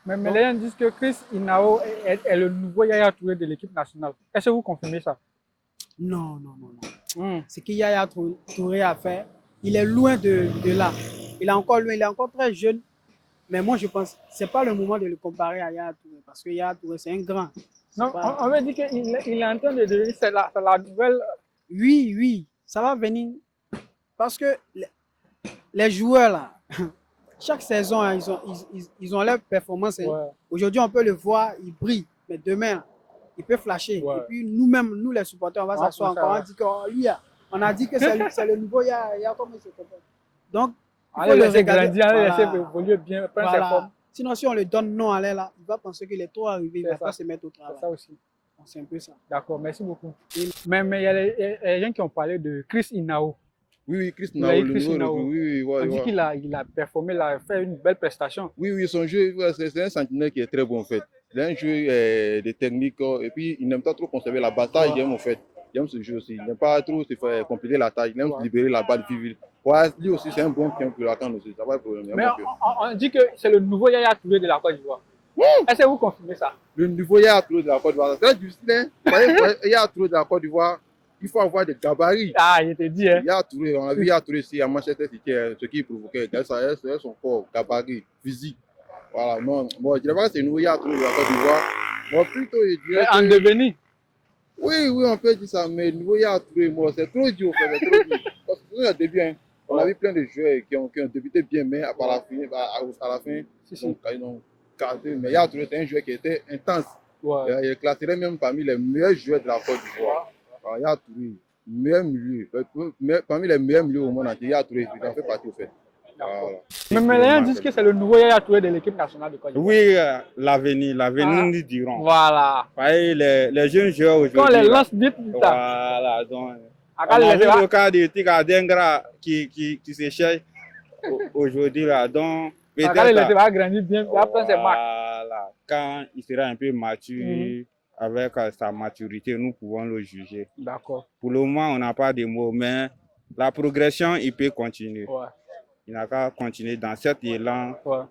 Mais Donc, les gens disent que Chris Inao est le nouveau Yaya Touré de l'équipe nationale. Est-ce que vous confirmez ça? non, non, non, non. Hmm. Ce que Yaya Touré a fait, il est loin de là. Il est encore loin, il est encore très jeune. Mais moi, je pense que ce n'est pas le moment de le comparer à Yaya Touré, parce que Yaya Touré, c'est un grand. Non, Pas... on veut dire qu'il est en train de devenir, c'est la nouvelle. Oui, oui, ça va venir. Parce que les joueurs, là, chaque saison, hein, ils ont leur performance. Hein. Ouais. Aujourd'hui, on peut le voir, il brille. Mais demain, il peut flasher. Ouais. Et puis nous-mêmes, nous les supporters, on va s'asseoir encore. Ouais. On dit que oh, lui, on a dit que c'est le nouveau Yaya, comment il se comporte. Donc, il On faut les le laisser regarder. grandir, on les laisser Voilà. évoluer bien, prendre ses Voilà. formes. Sinon, si on le donne non à l'air, là, il va penser qu'il est trop arrivé, il ne va C'est pas ça. se mettre au C'est travail. ça aussi. C'est un peu ça. D'accord, merci beaucoup. Mais il y a les gens qui ont parlé de Chris Inao. Oui, oui, Chris Vous avez Nao, le Chris nouveau recrue. Inao. Oui, oui, On ouais, dit ouais. qu'il a performé, il a fait une belle prestation. Oui, oui, son jeu, ouais, c'est un sentinelle qui est très bon en fait. Il a un jeu de technique et puis il n'aime pas trop conserver la bataille, il aime en fait. Il aime ce jeu aussi. Il n'aime pas trop se faire compliquer la taille, il aime libérer la balle vite. Ouais, lui aussi, c'est un bon pion pour la canne aussi. Ça va être problème. Mais on dit que c'est le nouveau Yaya Touré de la Côte d'Ivoire. Est-ce que vous confirmez ça? Le niveau Yaya Touré de la Côte d'Ivoire, c'est très difficile. Hein? Yaya Touré de la Côte d'Ivoire, il faut avoir des gabarits. Ah, je te dis. Hein. Yaya Touré, on a vu Yaya Touré ici à Manchester City, ce qui provoquait, c'est son corps, gabarit, physique. Voilà, non, bon, je dirais pas que c'est nous, Yaya Touré de la Côte d'Ivoire. Bon, plutôt, je dirais En devenir. Oui, oui, on peut dire ça, mais le niveau Yaya Touré, moi, c'est trop dur, c'est trop dur. Parce que c'est un début, hein. On a vu plein de joueurs qui ont débuté bien, mais à la fin, ils ont gardé. Mais Yaya Touré, c'est un joueur qui était intense. Ouais. Il classerait même parmi les meilleurs joueurs de la Côte d'Ivoire. Yaya Touré, meilleur milieu, parmi les meilleurs milieux au monde entier, Yaya Touré, il en fait partie au fait. Voilà. Mais les gens disent que c'est le nouveau Yaya Touré de l'équipe nationale de Côte d'Ivoire. Oui, l'avenir nous dirons. Voilà. Les jeunes joueurs aujourd'hui. Quand on les lance vite, voilà, donc. On a vu le cas de Tika Dengra qui se cherche aujourd'hui là, donc peut-être il va grandir bien, il va prendre ses marques. Voilà, quand il sera un peu mature, avec sa maturité, nous pouvons le juger. D'accord. Pour le moment, on n'a pas de mots, mais la progression, il peut continuer. Ouais. Il n'a qu'à continuer dans cet élan. Ouais.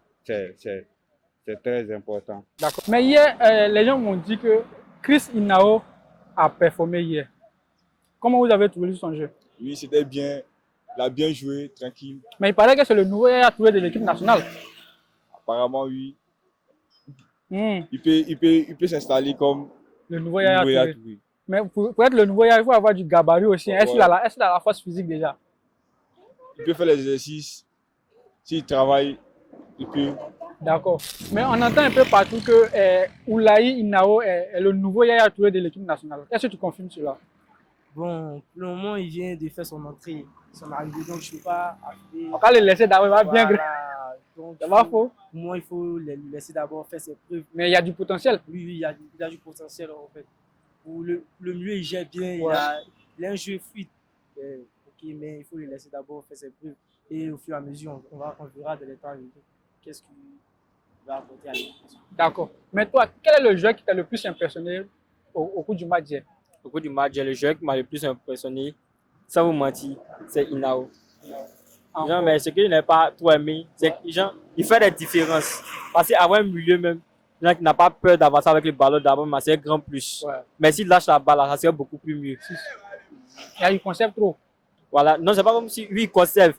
C'est très important. D'accord. Mais hier, les gens m'ont dit que Chris Inao a performé hier. Comment vous avez trouvé son jeu? Oui, c'était bien. Il a bien joué, tranquille. Mais il paraît que c'est le nouveau Yaya Touré de l'équipe nationale. Apparemment, oui. Il peut s'installer comme le nouveau Yaya Touré. Mais pour être le nouveau Yaya, il faut avoir du gabarit aussi. Est-ce qu'il a la force physique déjà? Il peut faire les exercices. S'il travaille, il peut. D'accord. Mais on entend un peu partout que Oulaye Inao est le nouveau Yaya Touré de l'équipe nationale. Est-ce que tu confirmes cela? Bon, pour le moment, il vient de faire son entrée, son arrivée, donc je ne peux pas appeler. On va le laisser d'abord, il va bien grandir. Donc, ça va faux? Pour moi, il faut le laisser d'abord faire ses preuves. Mais il y a du potentiel. Oui, il y a du potentiel en fait. Pour le milieu, il gère bien, il a un jeu fluide. Ok, mais il faut le laisser d'abord faire ses preuves. Et au fur et à mesure, on verra de l'état qu'est-ce qu'il va apporter à l'équipe. D'accord. Mais toi, quel est le joueur qui t'a le plus impressionné au cours du match hier? Au cours du match, le joueur qui m'a le plus impressionné, sans vous mentir, c'est Inao. Genre, mais ce qu'il n'a pas trop aimé, c'est qu'il fait des différences. Parce qu'avoir un milieu même, qui n'a pas peur d'avancer avec le ballon d'abord, mais c'est un grand plus. Ouais. Mais s'il lâche la balle, ça serait beaucoup plus mieux. Il conserve trop. Voilà. Non, c'est pas comme si lui, il conserve.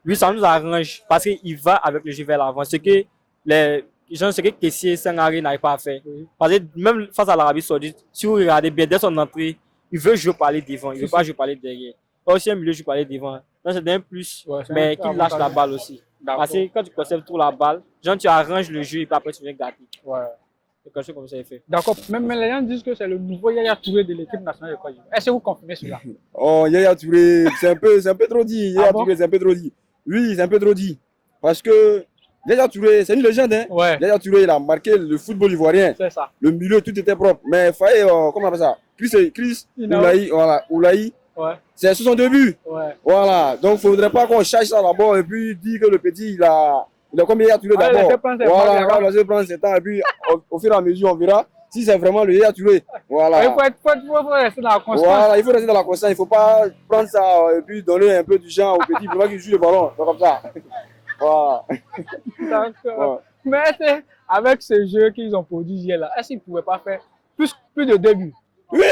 Lui, ça nous arrange parce qu'il va avec le jeu vers l'avant. Ce que Kessié Sangaré n'arrive pas à faire. Oui. Parce que même face à l'Arabie Saoudite, si vous regardez bien, dès son entrée, il veut jouer par aller devant, il ne veut pas jouer par aller derrière. Pas aussi un milieu jouer par aller devant. Donc c'est un plus, mais qu'il lâche la balle aussi. Parce que quand tu conserves trop la balle, genre tu arranges le jeu et puis après tu viens gâter. Ouais. C'est quelque chose comme ça est fait. D'accord. Même les gens disent que c'est le nouveau Yaya Touré de l'équipe nationale de Côte d'Ivoire. Est-ce que vous confirmez cela? Oh, Yaya Touré, c'est un peu trop dit. Yaya Touré, c'est un peu trop dit. Oui, c'est un peu trop dit. Parce que Yaya Touré, c'est une légende. Hein? Ouais. Yaya Touré, il a marqué le football ivoirien. C'est ça. Le milieu, tout était propre. Mais il fallait, comment on appelle ça? Chris Oulaye, voilà. Oulaye. Ouais. C'est son début. Ouais. Voilà. Donc, il ne faudrait pas qu'on cherche ça d'abord et puis dire que le petit, il a comme Yaya Touré d'abord. Voilà, on va laisser prendre ses temps et puis au fur et à mesure, on verra si c'est vraiment le Yaya Touré. Voilà. Il faut rester dans la constance. Voilà, il faut rester dans la constance. Il ne faut pas prendre ça et puis donner un peu du genre au petit. Il faut pas qu'il joue le ballon. Donc, comme ça. Voilà. D'accord. Ouais. Mais avec ce jeu qu'ils ont produit hier là, est-ce qu'ils ne pouvaient pas faire plus de 2 buts? Oui,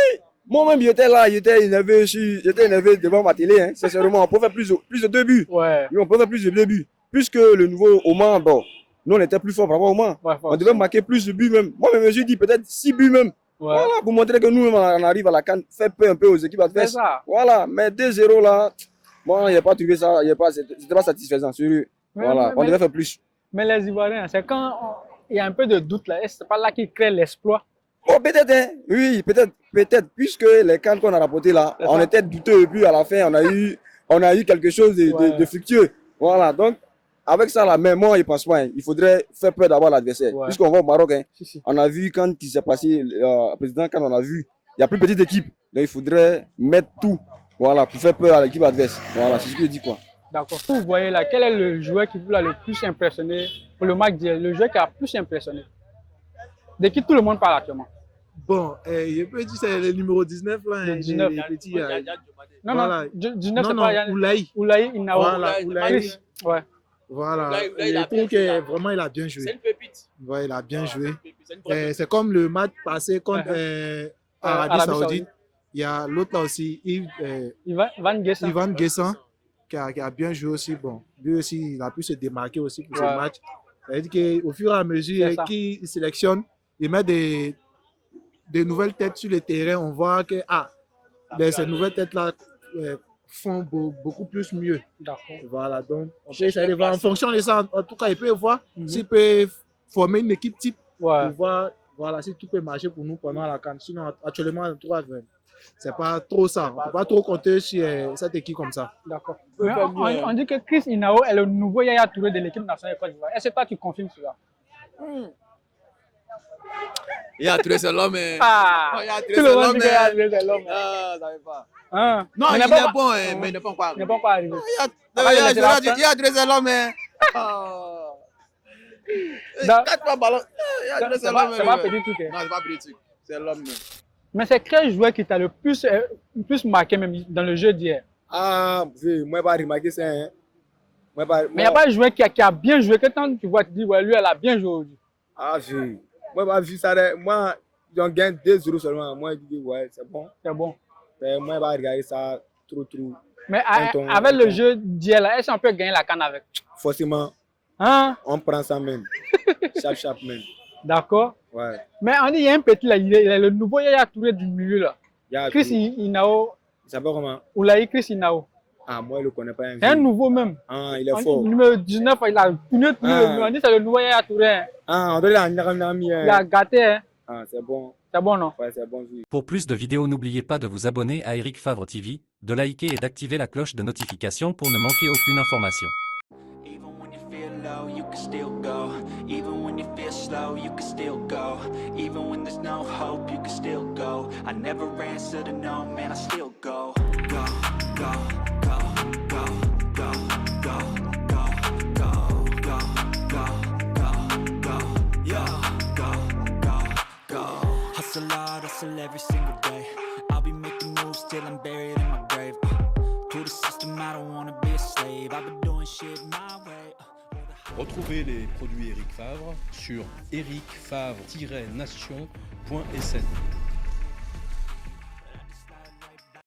moi-même, j'étais là, j'étais énervé devant ma télé. Hein. Sincèrement, on peut faire plus de 2 buts. Ouais. Oui, on peut faire plus de 2 buts. Puisque le nouveau Oman, bon, nous, on était plus fort par rapport au Oman. Ouais, on devait marquer plus de buts même. Moi-même, je me suis dit peut-être 6 buts même. Ouais. Voilà, pour montrer que nous-mêmes, on arrive à la CAN, faire peur un peu aux équipes adverses. C'est ça. Voilà, mais 2-0 là, moi, il n'y a pas trouvé ça, c'était pas satisfaisant. Sérieux. Voilà, on devait faire plus. Mais les Ivoiriens, c'est quand il y a un peu de doute là, est-ce que c'est pas là qu'ils créent l'exploit? Oh, peut-être, hein. Oui, peut-être, puisque les camps qu'on a rapportés là, on était douteux et puis à la fin, on a eu quelque chose de fructueux. Voilà, donc, avec ça là, même moi, je pense pas, hein, il faudrait faire peur d'abord l'adversaire. Ouais. Puisqu'on va au Maroc, hein, on a vu quand il s'est passé, président, quand on a vu, il y a plus petite équipe, donc il faudrait mettre tout, voilà, pour faire peur à l'équipe adverse. Voilà, c'est ce que je dis quoi. D'accord. Vous voyez là, quel est le joueur qui vous a le plus impressionné pour le match d'hier, le joueur qui a le plus impressionné? De qui tout le monde parle actuellement? Bon, je peux dire c'est le numéro 19 là. Le 19. Non, voilà. Non, 19 c'est pas Yann. Oulaï Inao. Voilà, Oulaï. Ouais. Voilà, je trouve que vraiment il a bien joué. C'est une pépite. Ouais, il a bien joué. C'est comme le match passé contre Arabie Saoudite. Il y a l'autre là aussi, Ivan Guessan, qui a bien joué aussi. Bon, lui aussi, il a pu se démarquer aussi pour ce match. C'est-à-dire qu'au fur et à mesure qu'il sélectionne, il met des nouvelles têtes sur le terrain. On voit que ces nouvelles têtes-là font beaucoup plus mieux. Voilà, donc on peut essayer de voir en fonction de ça. En tout cas, il peut voir s'il peut former une équipe type pour voir si tout peut marcher pour nous pendant la CAN. Sinon, actuellement, en tout cas, c'est pas trop ça. On ne peut pas trop compter sur cette équipe comme ça. D'accord. On dit que Chris Inao est le nouveau Yaya Touré de l'équipe nationale de Côte d'Ivoire. Est-ce que toi, tu confirmes cela? Yaya Touré, c'est l'homme. Yaya Touré, c'est l'homme. Ah, ça ne pas. Non, il est bon, mais il n'est pas encore arrivé. Il n'est pas encore arrivé. Yaya Touré, c'est l'homme. 4 fois ballon. Yaya Touré, c'est l'homme. C'est pas petit truc. Non, c'est pas petit truc. C'est l'homme. Mais c'est quel joueur qui t'a le plus marqué même dans le jeu d'hier? Ah, moi, je pas remarqué ça. Hein. Mais il n'y a pas de joueur qui a bien joué. Que quand tu vois, tu dis, ouais, lui, elle a bien joué aujourd'hui. Ah, moi, je pas vu ça. Moi, j'en gagne 2-0 seulement. Moi, je dis, ouais, c'est bon. C'est bon. Mais moi, je pas regarder ça trop. Mais avec le jeu d'hier, est-ce qu'on peut gagner la CAN avec? Forcément. Hein? On prend ça même. Chap même. D'accord. Ouais. Mais on dit, il y a un petit là, il est le nouveau Yaya Touré du milieu là. Chris Inao. Il s'appelle comment? Oulaï Chris Inao. Ah, moi, je le connais pas. C'est un nouveau même. Ah, il est fort. Numéro 19, il a puni tout le monde. On dit, c'est le nouveau Yaya Touré. Ah, on dirait qu'il il a gâté. Hein. Ah, c'est bon. C'est bon, non? Ouais, c'est bon. Pour plus de vidéos, n'oubliez pas de vous abonner à Eric Favre TV, de liker et d'activer la cloche de notification pour ne manquer aucune information. You can still go. Even when you feel slow, you can still go. Even when there's no hope, you can still go. I never answer to no, man, I still go. Go, go, go, go, go, go, go, go, go, go, go, go, yo, go, go, go. Hustle hard, hustle every single day. I'll be making moves till I'm buried in my grave. To the system, I don't wanna be a slave. I've been doing shit my way. Retrouvez les produits Eric Favre sur ericfavre-nation.sn.